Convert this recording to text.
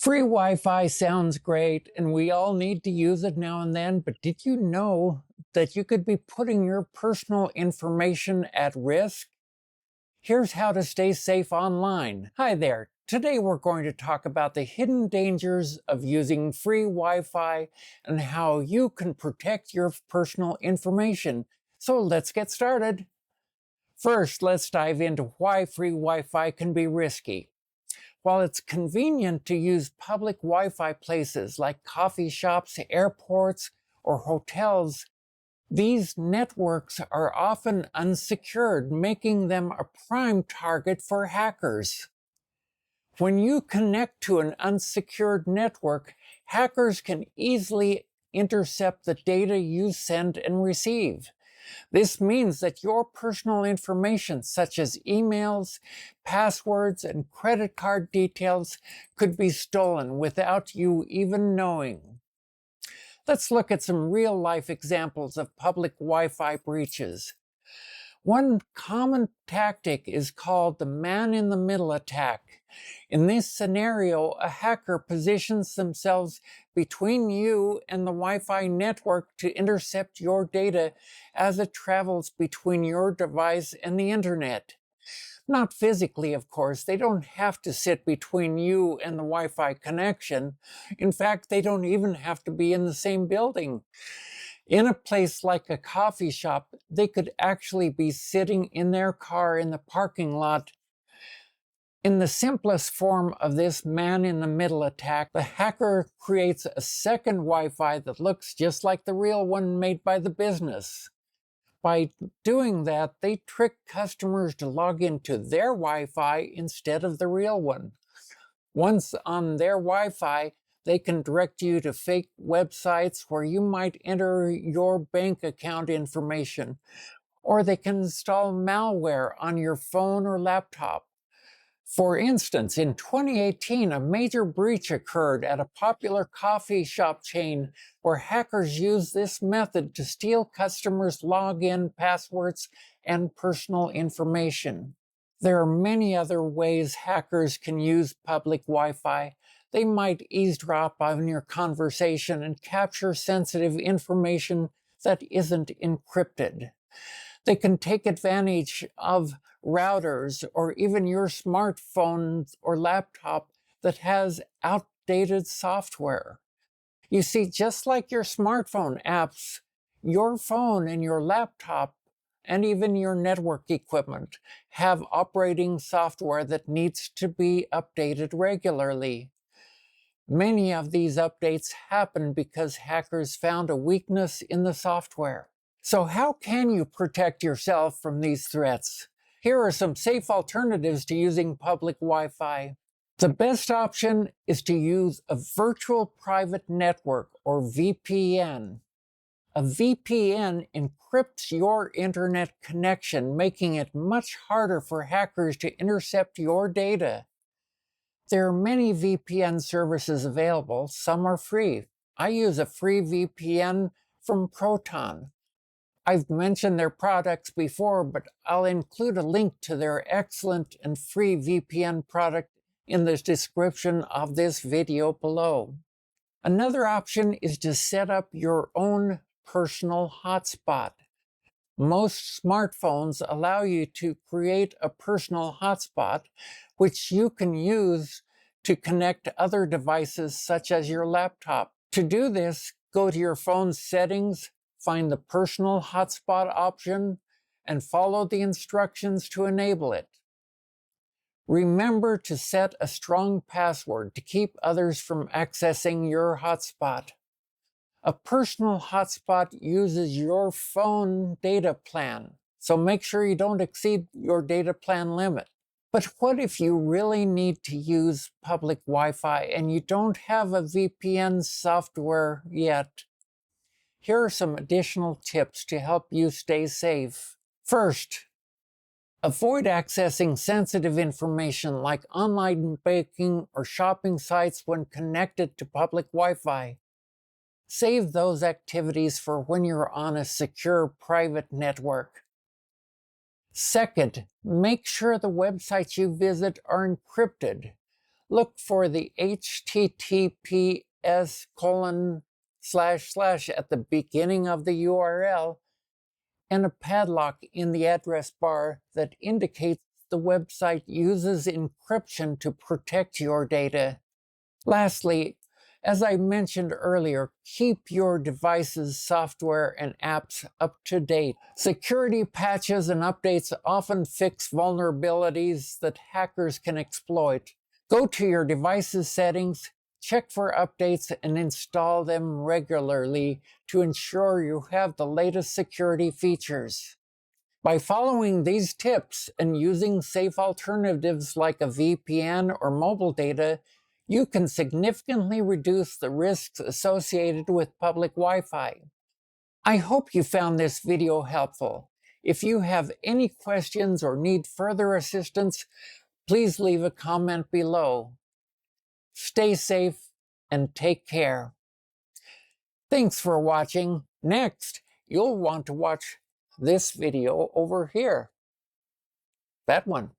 Free Wi-Fi sounds great, and we all need to use it now and then, but did you know that you could be putting your personal information at risk? Here's how to stay safe online. Hi there. Today we're going to talk about the hidden dangers of using free Wi-Fi and how you can protect your personal information. So let's get started. First, let's dive into why free Wi-Fi can be risky. While it's convenient to use public Wi-Fi places like coffee shops, airports, or hotels, these networks are often unsecured, making them a prime target for hackers. When you connect to an unsecured network, hackers can easily intercept the data you send and receive. This means that your personal information, such as emails, passwords, and credit card details, could be stolen without you even knowing. Let's look at some real-life examples of public Wi-Fi breaches. One common tactic is called the man-in-the-middle attack. In this scenario, a hacker positions themselves between you and the Wi-Fi network to intercept your data as it travels between your device and the internet. Not physically, of course. They don't have to sit between you and the Wi-Fi connection. In fact, they don't even have to be in the same building. In a place like a coffee shop, they could actually be sitting in their car in the parking lot. In the simplest form of this man-in-the-middle attack, the hacker creates a second Wi-Fi that looks just like the real one made by the business. By doing that, they trick customers to log into their Wi-Fi instead of the real one. Once on their Wi-Fi, they can direct you to fake websites where you might enter your bank account information, or they can install malware on your phone or laptop. For instance, in 2018, a major breach occurred at a popular coffee shop chain where hackers used this method to steal customers' login passwords and personal information. There are many other ways hackers can use public Wi-Fi. They might eavesdrop on your conversation and capture sensitive information that isn't encrypted. They can take advantage of routers or even your smartphone or laptop that has outdated software. You see, just like your smartphone apps, your phone and your laptop and even your network equipment have operating software that needs to be updated regularly. Many of these updates happen because hackers found a weakness in the software. So how can you protect yourself from these threats? Here are some safe alternatives to using public Wi-Fi. The best option is to use a virtual private network, or VPN. A VPN encrypts your internet connection, making it much harder for hackers to intercept your data. There are many VPN services available. Some are free. I use a free VPN from Proton. I've mentioned their products before, but I'll include a link to their excellent and free VPN product in the description of this video below. Another option is to set up your own personal hotspot. Most smartphones allow you to create a personal hotspot, which you can use to connect to other devices such as your laptop. To do this, go to your phone's settings, find the personal hotspot option, and follow the instructions to enable it. Remember to set a strong password to keep others from accessing your hotspot. A personal hotspot uses your phone data plan, so make sure you don't exceed your data plan limit. But what if you really need to use public Wi-Fi and you don't have a VPN software yet? Here are some additional tips to help you stay safe. First, avoid accessing sensitive information like online banking or shopping sites when connected to public Wi-Fi. Save those activities for when you're on a secure private network. Second, make sure the websites you visit are encrypted. look for the https:// at the beginning of the URL and a padlock in the address bar that indicates the website uses encryption to protect your data. Lastly, as I mentioned earlier, keep your device's software and apps up to date. Security patches and updates often fix vulnerabilities that hackers can exploit. Go to your device's settings, check for updates, and install them regularly to ensure you have the latest security features. By following these tips and using safe alternatives like a VPN or mobile data, you can significantly reduce the risks associated with public Wi-Fi. I hope you found this video helpful. If you have any questions or need further assistance, please leave a comment below. Stay safe and take care. Thanks for watching. Next, you'll want to watch this video over here. That one.